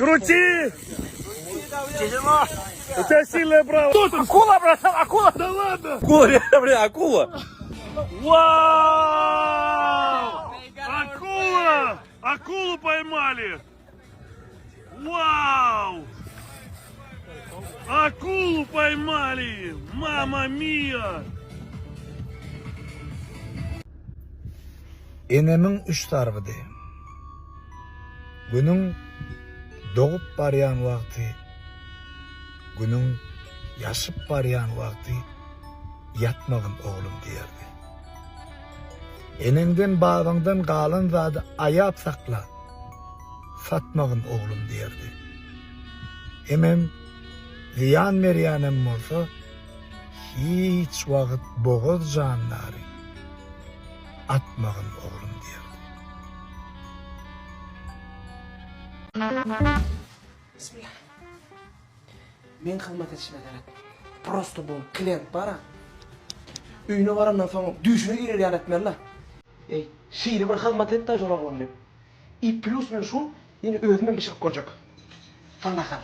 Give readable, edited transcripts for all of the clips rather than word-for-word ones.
Крути! Тяжело! У тебя сильная права. Акула, братан, акула! Да ладно! Акула, бля, акула! Вау! Акула! Акулу поймали! Вау! Акулу поймали! Мама мия! Enemin üç tarafıdı. Günün doğup barayan vakti, günün yaşıp barayan vakti yatmagın oğlum derdi. Enenden bağından kalın zadı ayap sakla, satmagın oğlum derdi. Hemen ziyan meriyanem olsa hiç vakit boğaz canları atmagın oğlum derdi. Bismillah. Men xizmat etishime kerak. Prosto bu klient bara. Uyuna varandan soň düşüne girer ýalatmerler. Ey, şeýle bir xizmat etdi jorak boldy. I plus men şu, ýene özüme bir şey koyacak. Fanda kal.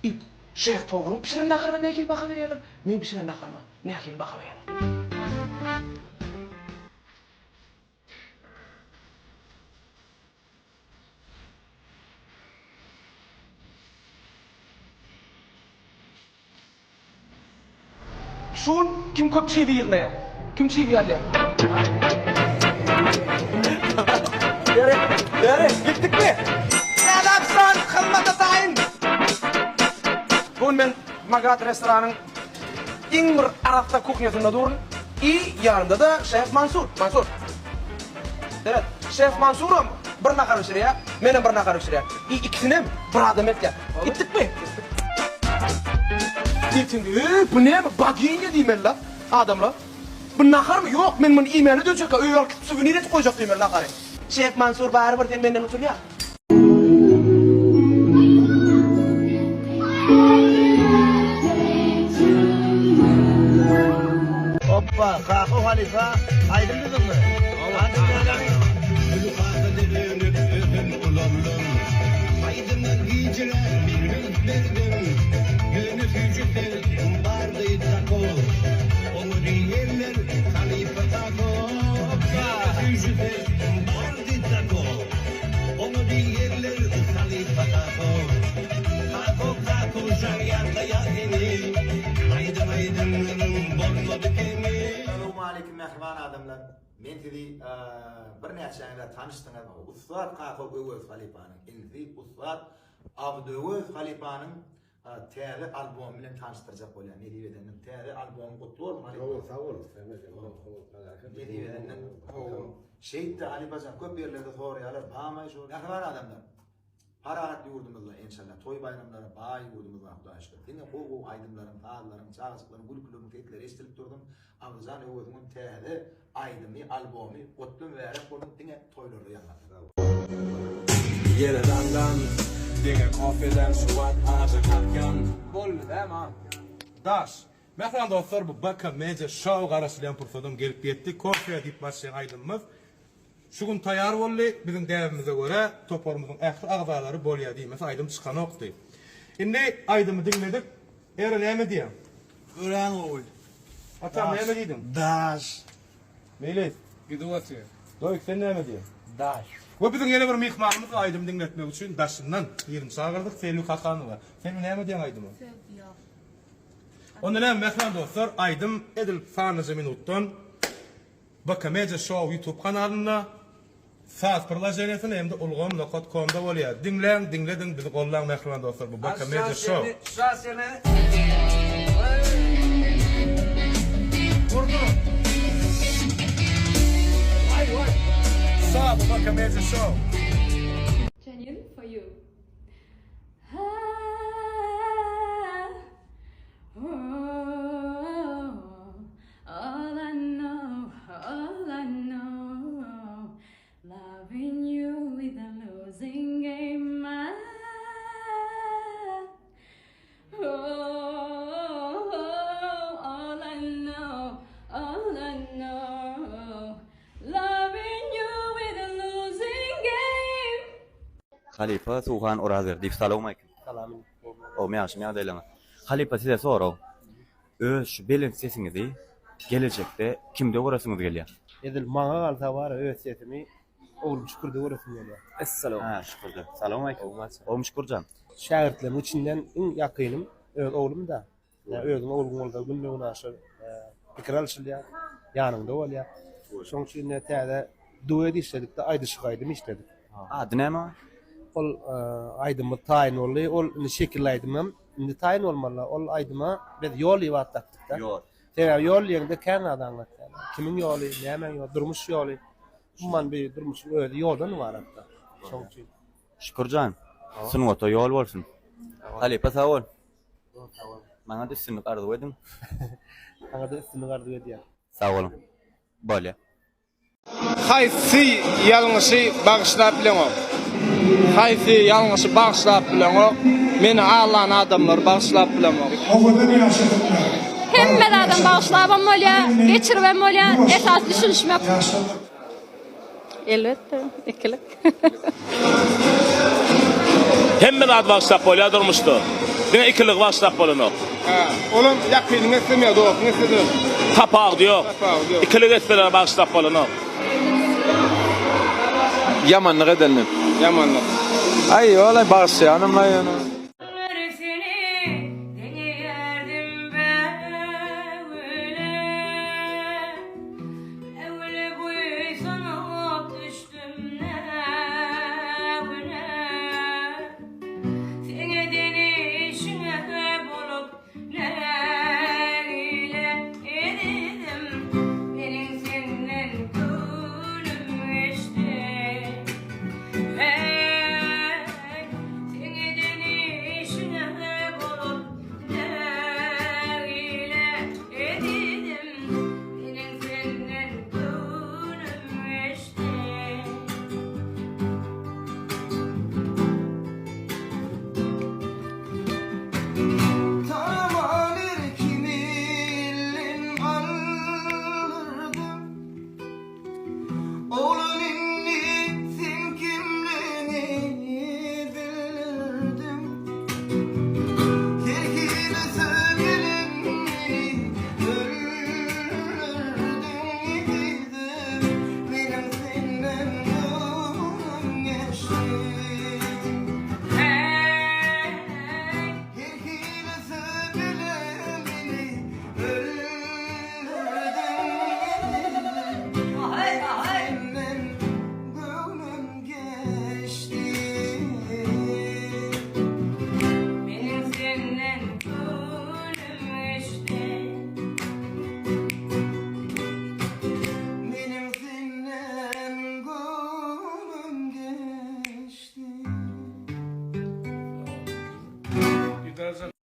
I şef toğrup pişiren nakarma ne kil baka berýärler. Men pişiren nakarma ne kil baka berýärler. Şun kim köp şey diýildi? Kim şey diýildi? Dere, gittik mi? Adamsan, hizmet etayın. Bugün men Magat restoranın en bir Arapta kuchnyasında durun. Yanımda da Şef Mansur. Evet, Şef Mansur'um bir nakar pişirýär, menem bir nakar pişirýär. İkisinem bir adam etken. Gittik mi? Bu ne? Bagiyince diyeyim la adamla. Bu nakar mı? Yok, men bunu imanı dönecek. Öyle souvenir et koyacak diyeyim nakarı. Şef Mansur bari bir benden oturuyor. Hoppa, kalkı halifa, aydınladın mı? Aydınlar giyiciler bir verdim. Gönül hücreler vardı tako. Onu diyenler halife tako. Gönül hücreler vardı tako. Onu diyenler halife tako. Tako jariyanda yadini. Aydınlarım bolmadı kemi. Assalamu alaikum mehriban adamlar. Men sizi bir näçe ýyllar tanışdyňyz. Ustad Kakop Öwöz Halipanyň ilki Ustad Abdöwöz Halipanyň täze albomy bilen tanıştyrjak bolýan. Ne diýenden täze albomy gutly bolsun. Sag ol. Ne diýenden şeýde Halipajan köp ýerlerde soraýarlar. Bama şu mehriban adamlar. Parahat ýurdumyzda inşallah toy bayramlara baý ýurdumyzda Hudaýa şükür. Ine gowy aýdymlaryň, taýlaryň, çağaçyklaryň, gülüklerini tekler estirip durdum. Amzan Öwözüň täze aýdymy, albomy gutly berip bolan diňe toýlarda ýanlar. Yeledandan diňe kafeden suwat azy katgan boldy däma. Das. Mehran dostlar bu Baka Media Show garaşylan pursadan gelip ýetdi. Kofe diýip başlayan aýdymyz. Şu gün tayar boldy, bizim däwimize göre toparmyzyň ähli agzalary bolýar diýmesi aýdym çykan okdy. Indi aýdymy dinledik. Ere näme diýär? Ören oy. Atam näme diýdin? Daş. Meýle. Gidiwatdy. Doýuk sen näme diýär? Daş. Bu bizim ýene bir mihmanymyz aýdym dinletmek üçin daşyndan ýerini çağırdyk. Selvi Kakanyny. Sen näme diýän aýdymy? Onda näme mehman dostlar, aýdym edil sanyjy minutdan Baka Media Show YouTube kanalynda Saz prilajeniyasini hem de ulgam.com'da bolýar. Dinleň, bizi gollaň mehman dostlar bu Baka Media Show. Sağ bu Baka Media Show. Janine, for you. All I know, loving you is a losing game. All I know, loving you is a losing game. Halipa Suhan Orazer deyip salam aleyküm. Salam. O meyaşım ya deyleme. Halipa size soraw. Öz şu belin sesiňizi gelecekde kimde görasıňyz gelýär? Edil maňa galsa bar öz sesimi oglum şükürde görürsün gelýär. Assalamu alaykum. Şükürler. Salam aleyküm. Oğlum şükürcan. Şagirdleriň içinden iň ýakynym öz oglum da. Ya özüň oglum bolsa günlüğüne aşar. Pikir alşylýar. Ýanymda bolýar. Şoň üçin nätäze duet işledik de aýdyşyk aýdym işledik. Ady näme? Ol aýdymy taýin boldy. Ol şekil aýdymam. Indi taýin bolmaly. Ol aýdyma biz ýol ýewatdyk da. Ýol. Täze ýol ýeňde Kanada anlatýar. Kimiň ýoly, näme ýol, durmuş ýoly. Umman bir durmuş öýde ýoldan baratda. Şoň üçin. Şükürcan. Sunuwata ýol bolsun. Halipa sag bol. Maňa düşsünlik arzu edin. Aňa da üstüne gardy edýär. Sag bolun. Bolýa. Haýsy ýalňyşy bagşlap bileňok. Haýsy ýalňyşy bagşlap bileňok. Meni Allah'ın adamlar bagşlap bileňok. Hemme adam bağışlavam bolýa, geçirmem bolýa, esas düşünüşmek. Elbetde, ikilik. Hemme ad bagşlap bolýar durmuşdy. Diňe ikilik bagşlap bolanok. Olam ýakynyň etmeye dog, nesede? Tapaq diýok. Ikilik etmeler bagşlap bolanok. Yamanlyk edenler. Yamanlyk. Ay olay bağışlayanım lan yana.